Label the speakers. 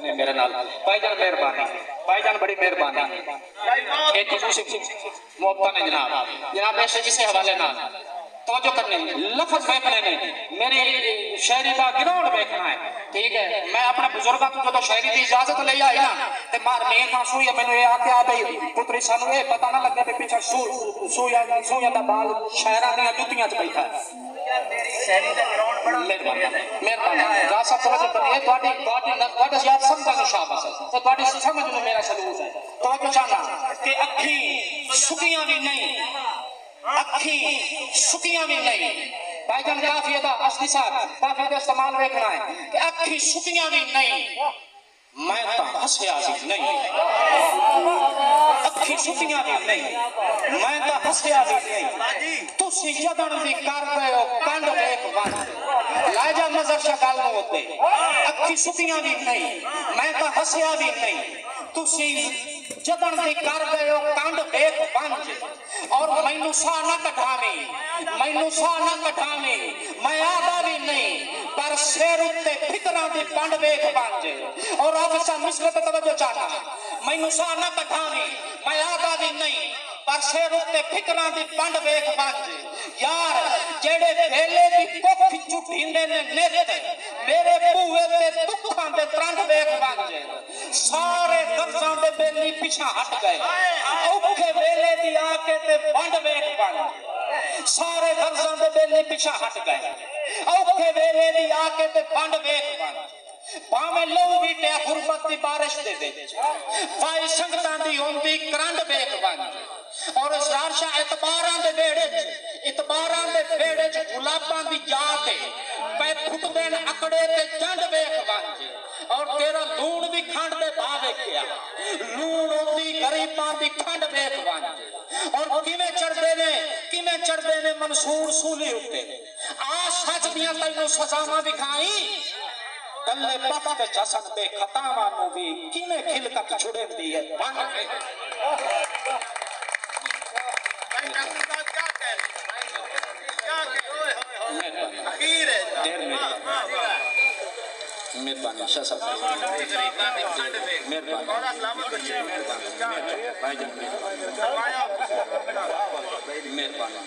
Speaker 1: करने मेरे नाल भाईजान मेहरबानी भाईजान बड़ी मेहरबानी एक मोहब्बत ने जनाब इसे हवाले ना तो जो करने लफ्ज देखने ने मेरी शायरी का ग्राउंड देखना है ठीक है। मैं अपने बुजुर्गों को जो शायरी की इजाजत ले आई ना ते मार नहीं का सूई मैंने ये आके आ गई पुत्री सानू ये पता ना लगे कि पीछे सूया दा बाल शायरा दी जुतियां च बैठा शायरी दा ग्राउंड बड़ा मेहरबानी जा सब समझ करिए ਤੁਹਾਡੀ याद समझा शाबाश है तो ਤੁਹਾਡੀ समझ में मेरा सलूक है तो जो चाहना कि अखी सुकियां भी नहीं अखी सुकियां भी नहीं भाईजान काफिया दा असली साहब काफिया दा इस्तेमाल देखना है कि अखी सुकियां भी नहीं मैं तो हंसया भी नहीं अखी सुकियां भी नहीं मैं तो हंसया भी नहीं तुसी जदन दी कर रहे हो कंड देख बंद लाजा मजर शकाल न होते अखी सुकियां भी नहीं मैं तो हंसया भी नहीं तुसी जदन दी कर रहे हो कंड देख बंद और मैनू सा ना कटावे मैं आदा भी नहीं पर शेर उत्ते फिकरां दी पंड वेख बंज और अब सा मिसरत तवज्जो चाहना मैनू सा ना कटावे मैं आदा भी नहीं पर शेर उत्ते फिकरां दी पंड वेख बंज यार जेड़े वेले दी कोख झुठींदे ने नेत मेरे बूहे ते दुखां दे त्रंड वेख बंज सारे दर्जां दे बेली पिछा हट गए औखे वेले दी आके ते पंड वेख बंज सारे दर्जां दे बेली पिछा हट गए औखे वेले दी आके ते पंड वेख बंज भावें लहू बीटे गुरबत दी बारिश दे वाई संगतां दी होंदी करंड वेख बंज और शारशा इतबारां दे बेड़े च गुलाबां दी जात पै फुटदे न अकड़े ते चंड वेख बंज और तेरा लूण भी खंड दे भाव वेखिया लूण होंदी गरीबां दी खंड वेख बंज और किवें चढ़दे ने मंसूर सूली उत्ते आ सच दियां तैनूं सजावां दिखाई कल्ले पक्ष ते चसक दे खतावां नूं भी किवें खिलकत छुड़ेंदी है बन मेहरबानी शाह साहब मेहरबानी